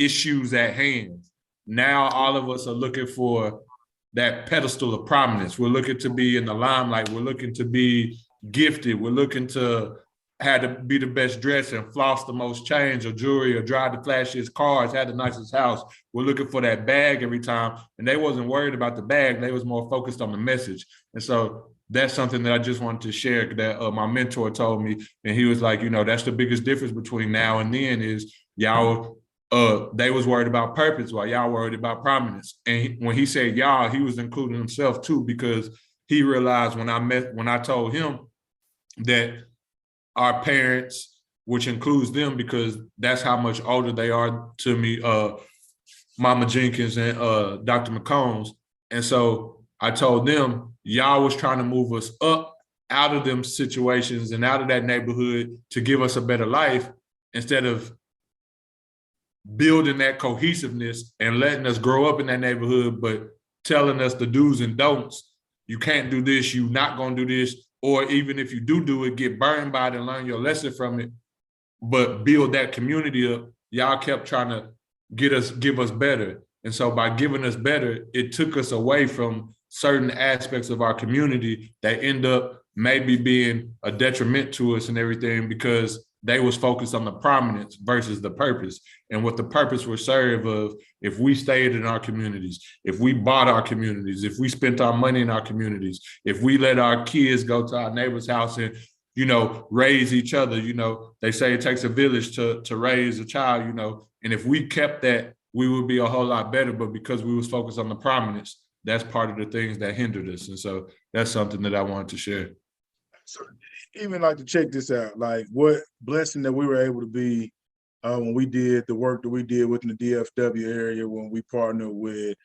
issues at hand. Now all of us are looking for that pedestal of prominence. We're looking to be in the limelight. We're looking to be gifted. We're looking to have to be the best dressed and floss the most chains or jewelry or drive the flashiest cars, have the nicest house. We're looking for that bag every time. And they wasn't worried about the bag. They was more focused on the message. And so that's something that I just wanted to share that my mentor told me. And he was like, that's the biggest difference between now and then is y'all, they was worried about purpose while y'all worried about prominence. And when he said y'all, he was including himself too, because he realized when I told him that our parents, which includes them because that's how much older they are to me, Mama Jenkins and Dr. McCombs. And so I told them, y'all was trying to move us up out of them situations and out of that neighborhood to give us a better life instead of building that cohesiveness and letting us grow up in that neighborhood, but telling us the do's and don'ts. You can't do this, you're not going to do this. Or even if you do it, get burned by it and learn your lesson from it, but build that community up. Y'all kept trying to give us better. And so by giving us better, it took us away from certain aspects of our community that end up maybe being a detriment to us and everything because they was focused on the prominence versus the purpose. And what the purpose would serve of if we stayed in our communities, if we bought our communities, if we spent our money in our communities, if we let our kids go to our neighbor's house and, raise each other, they say it takes a village to raise a child, and if we kept that, we would be a whole lot better. But because we was focused on the prominence, that's part of the things that hindered us. And so that's something that I wanted to share. So even like to check this out, like what blessing that we were able to be when we did the work that we did within the DFW area when we partnered with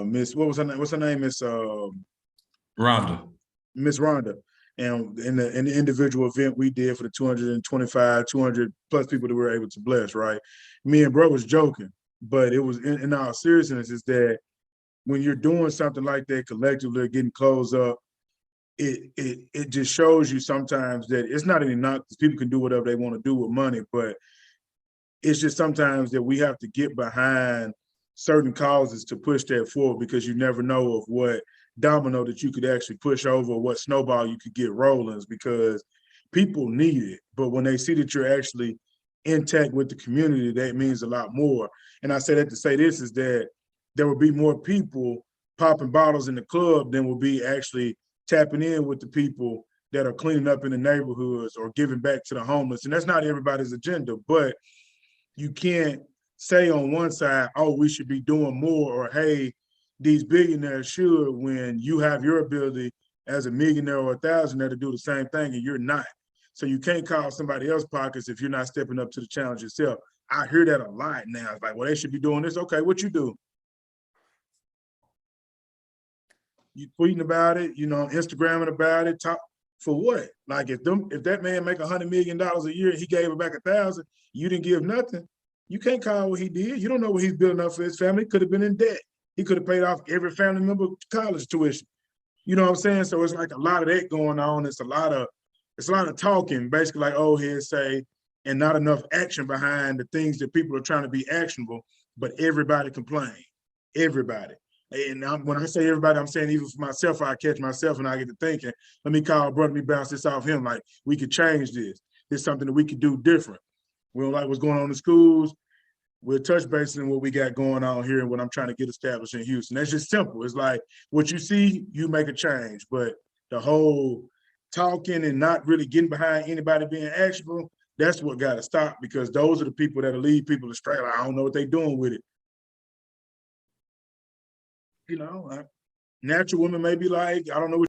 Miss, what was her name? What's her name? Miss Rhonda. Miss Rhonda. And in the individual event we did for the 225, 200 plus people that we were able to bless, right? Me and bro was joking, but it was in our seriousness is that when you're doing something like that collectively, getting closed up, it just shows you sometimes that it's not any knock because people can do whatever they want to do with money, but it's just sometimes that we have to get behind certain causes to push that forward because you never know of what domino that you could actually push over, what snowball you could get rolling because people need it. But when they see that you're actually intact with the community, that means a lot more. And I say that to say this is that there will be more people popping bottles in the club than will be actually tapping in with the people that are cleaning up in the neighborhoods or giving back to the homeless. And that's not everybody's agenda, but you can't say on one side, oh, we should be doing more, or hey, these billionaires should, when you have your ability as a millionaire or a thousandaire to do the same thing and you're not. So you can't call somebody else's pockets if you're not stepping up to the challenge yourself. I hear that a lot now. It's like, well, they should be doing this. Okay, what you do? You tweeting about it, Instagramming about it, talk for what? Like if that man make $100 million a year and he gave it back 1,000, you didn't give nothing. You can't call what he did. You don't know what he's building up for his family. Could have been in debt. He could have paid off every family member college tuition. You know what I'm saying? So it's like a lot of that going on. It's a lot of talking, basically like old heads say, and not enough action behind the things that people are trying to be actionable, but everybody complain. Everybody. And when I say everybody, I'm saying even for myself, I catch myself and I get to thinking, let me call brother, let me bounce this off him. Like, we could change this. It's something that we could do different. We don't like what's going on in the schools. We'll touch base on what we got going on here and what I'm trying to get established in Houston. That's just simple. It's like what you see, you make a change. But the whole talking and not really getting behind anybody being actionable, that's what got to stop, because those are the people that'll lead people astray. Like, I don't know what they're doing with it. Natural women may be like, I don't know what